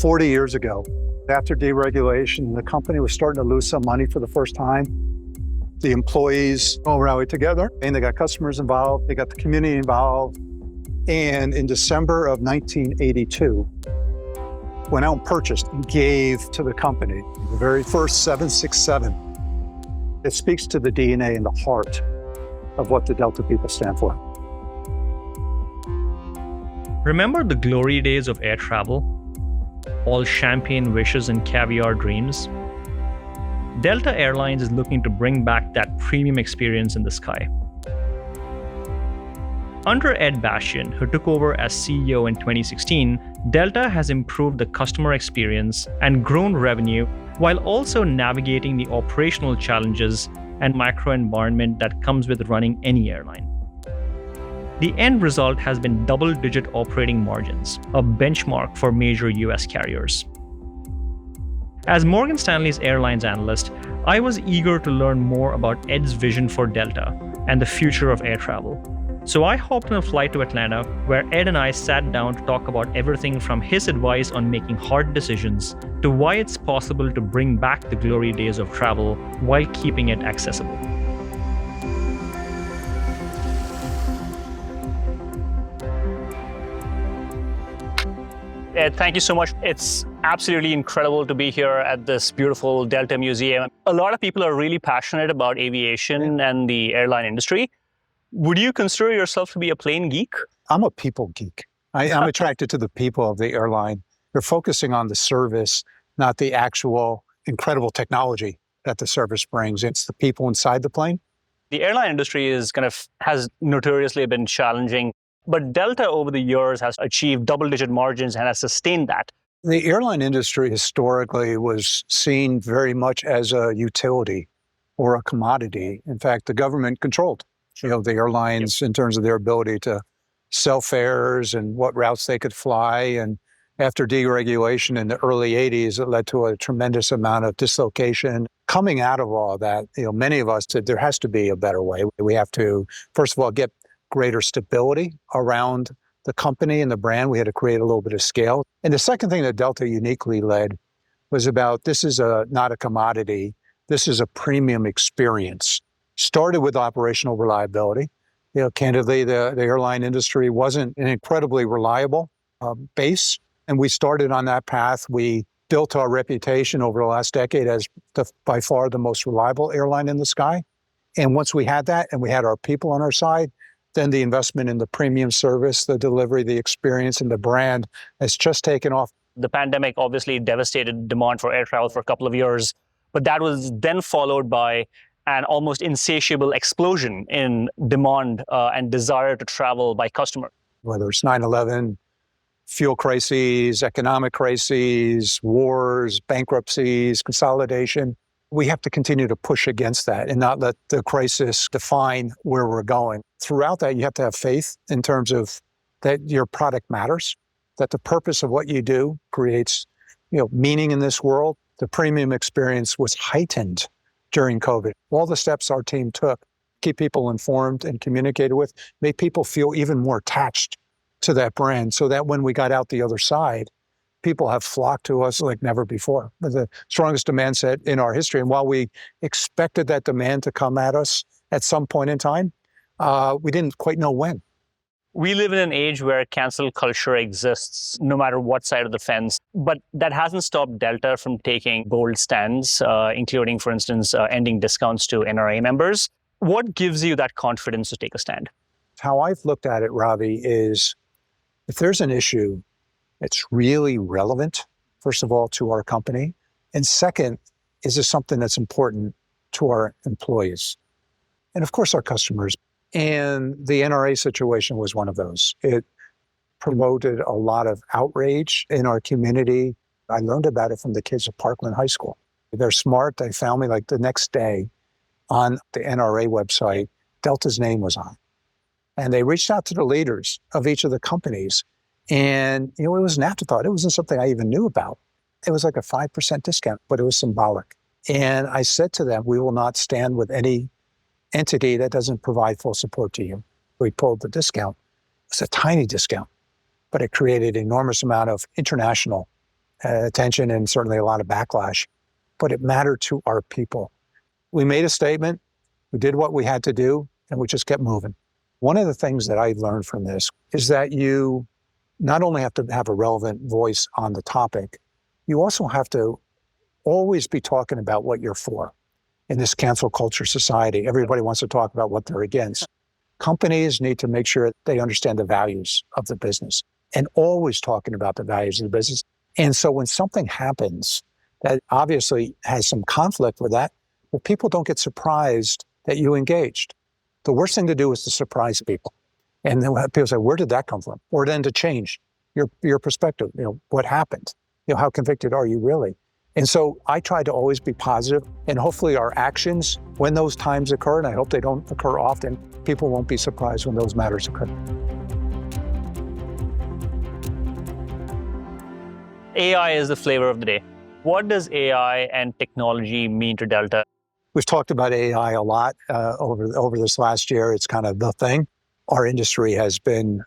40 years ago, after deregulation, the company was starting to lose some money for the first time. The employees all rallied together and they got customers involved, they got the community involved. And in December of 1982, went out and purchased and gave to the company the very first 767. It speaks to the DNA and the heart of what the Delta people stand for. Remember the glory days of air travel? All champagne wishes and caviar dreams? Delta Airlines is looking to bring back that premium experience in the sky. Under Ed Bastian, who took over as CEO in 2016, Delta has improved the customer experience and grown revenue while also navigating the operational challenges and microenvironment that comes with running any airline. The end result has been double-digit operating margins, a benchmark for major US carriers. As Morgan Stanley's airlines analyst, I was eager to learn more about Ed's vision for Delta and the future of air travel. So I hopped on a flight to Atlanta, where Ed and I sat down to talk about everything from his advice on making hard decisions to why it's possible to bring back the glory days of travel while keeping it accessible. Ed, thank you so much. It's absolutely incredible to be here at this beautiful Delta Museum. A lot of people are really passionate about aviation and the airline industry. Would you consider yourself to be a plane geek? I'm a people geek. I'm attracted to the people of the airline. They're focusing on the service, not the actual incredible technology that the service brings. It's the people inside the plane. The airline industry has notoriously been challenging, but Delta over the years has achieved double-digit margins and has sustained that. The airline industry historically was seen very much as a utility or a commodity. In fact, the government controlled the airlines in terms of their ability to sell fares and what routes they could fly. And after deregulation in the early 80s, it led to a tremendous amount of dislocation. Coming out of all that, many of us said there has to be a better way. We have to, first of all, get greater stability around the company and the brand. We had to create a little bit of scale. And the second thing that Delta uniquely led was about this is not a commodity. This is a premium experience. Started with operational reliability. Candidly, the airline industry wasn't an incredibly reliable base. And we started on that path. We built our reputation over the last decade as by far the most reliable airline in the sky. And once we had that and we had our people on our side, then the investment in the premium service, the delivery, the experience, and the brand has just taken off. The pandemic obviously devastated demand for air travel for a couple of years, but that was then followed by an almost insatiable explosion in demand and desire to travel by customer. Whether it's 9/11, fuel crises, economic crises, wars, bankruptcies, consolidation, we have to continue to push against that and not let the crisis define where we're going. Throughout that, you have to have faith in terms of that your product matters, that the purpose of what you do creates meaning in this world. The premium experience was heightened during COVID. All the steps our team took, keep people informed and communicated with, made people feel even more attached to that brand so that when we got out the other side, people have flocked to us like never before. The strongest demand set in our history. And while we expected that demand to come at us at some point in time, we didn't quite know when. We live in an age where cancel culture exists no matter what side of the fence, but that hasn't stopped Delta from taking bold stands, including, for instance, ending discounts to NRA members. What gives you that confidence to take a stand? How I've looked at it, Ravi, is if there's an issue that's really relevant, first of all, to our company, and second, is this something that's important to our employees? And of course, our customers. And the NRA situation was one of those. It promoted a lot of outrage in our community. I learned about it from the kids at Parkland High School. They're smart. They found me like the next day on the NRA website, Delta's name was on. And they reached out to the leaders of each of the companies. And, it was an afterthought. It wasn't something I even knew about. It was like a 5% discount, but it was symbolic. And I said to them, we will not stand with any entity that doesn't provide full support to you. We pulled the discount. It's a tiny discount, but it created an enormous amount of international attention and certainly a lot of backlash, but it mattered to our people. We made a statement, we did what we had to do, and we just kept moving. One of the things that I learned from this is that you not only have to have a relevant voice on the topic, you also have to always be talking about what you're for. In this cancel culture society, everybody wants to talk about what they're against. Companies need to make sure they understand the values of the business and always talking about the values of the business. And so when something happens that obviously has some conflict with that, well, people don't get surprised that you engaged. The worst thing to do is to surprise people. And then people say, where did that come from? Or then to change your perspective. What happened? How convicted are you really? And so I try to always be positive, and hopefully our actions, when those times occur, and I hope they don't occur often, people won't be surprised when those matters occur. AI is the flavor of the day. What does AI and technology mean to Delta? We've talked about AI a lot over this last year. It's kind of the thing. Our industry has been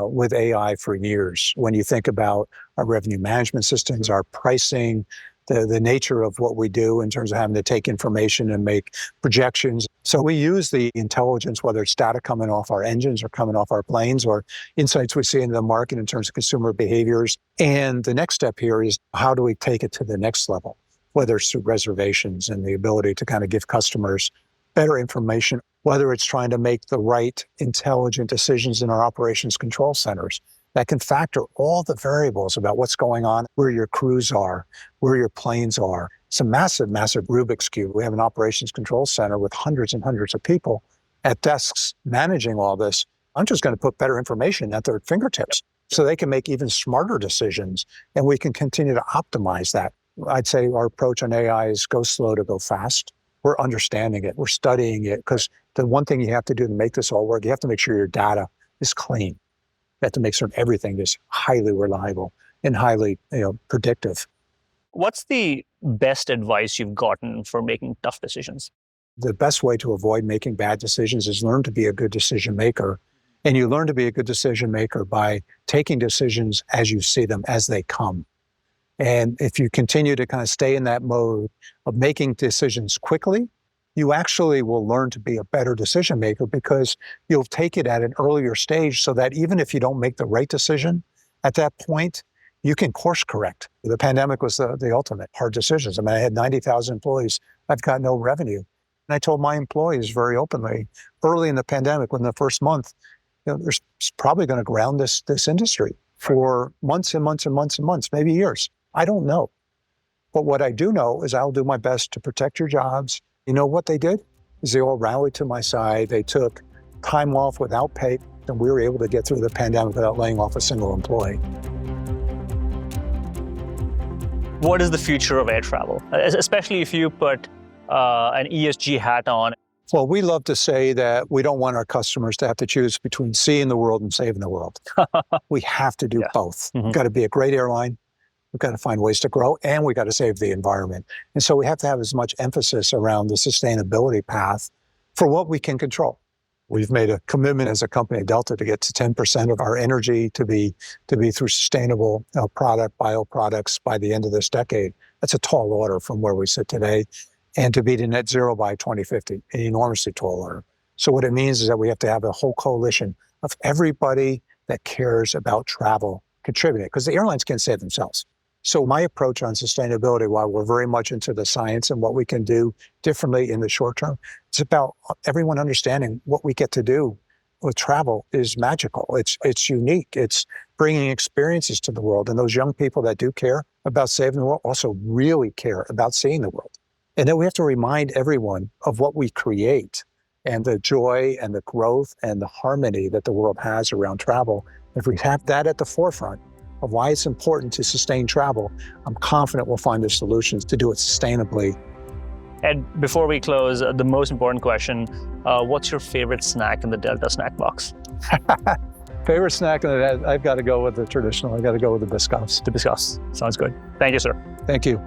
with AI for years. When you think about our revenue management systems, our pricing, the nature of what we do in terms of having to take information and make projections. So we use the intelligence, whether it's data coming off our engines or coming off our planes or insights we see in the market in terms of consumer behaviors. And the next step here is how do we take it to the next level, whether it's through reservations and the ability to kind of give customers better information, whether it's trying to make the right intelligent decisions in our operations control centers that can factor all the variables about what's going on, where your crews are, where your planes are. It's a massive, massive Rubik's Cube. We have an operations control center with hundreds and hundreds of people at desks managing all this. I'm just going to put better information at their fingertips so they can make even smarter decisions, and we can continue to optimize that. I'd say our approach on AI is go slow to go fast. We're understanding it. We're studying it, because the one thing you have to do to make this all work, you have to make sure your data is clean. You have to make certain everything is highly reliable and highly predictive. What's the best advice you've gotten for making tough decisions? The best way to avoid making bad decisions is learn to be a good decision maker. And you learn to be a good decision maker by taking decisions as you see them, as they come. And if you continue to kind of stay in that mode of making decisions quickly, you actually will learn to be a better decision maker, because you'll take it at an earlier stage so that even if you don't make the right decision at that point, you can course correct. The pandemic was the ultimate hard decisions. I mean, I had 90,000 employees. I've got no revenue. And I told my employees very openly, early in the pandemic, within the first month, there's probably going to ground this industry for months and months and months and months, maybe years. I don't know. But what I do know is I'll do my best to protect your jobs. You know what they did? Is they all rallied to my side. They took time off without pay, and we were able to get through the pandemic without laying off a single employee. What is the future of air travel, especially if you put an ESG hat on? Well, we love to say that we don't want our customers to have to choose between seeing the world and saving the world. We have to do both. We've got to be a great airline. We've got to find ways to grow, and we've got to save the environment. And so we have to have as much emphasis around the sustainability path for what we can control. We've made a commitment as a company, Delta, to get to 10% of our energy to be through sustainable bioproducts by the end of this decade. That's a tall order from where we sit today. And to be to net zero by 2050, an enormously tall order. So what it means is that we have to have a whole coalition of everybody that cares about travel contributing, because the airlines can't save themselves. So my approach on sustainability, while we're very much into the science and what we can do differently in the short term, it's about everyone understanding what we get to do with travel is magical. It's unique. It's bringing experiences to the world. And those young people that do care about saving the world also really care about seeing the world. And then we have to remind everyone of what we create and the joy and the growth and the harmony that the world has around travel. If we have that at the forefront of why it's important to sustain travel, I'm confident we'll find the solutions to do it sustainably. Ed, before we close, the most important question, what's your favorite snack in the Delta snack box? Favorite snack, I've got to go with the traditional. I've got to go with the biscoffs. The biscoffs. Sounds good. Thank you, sir. Thank you.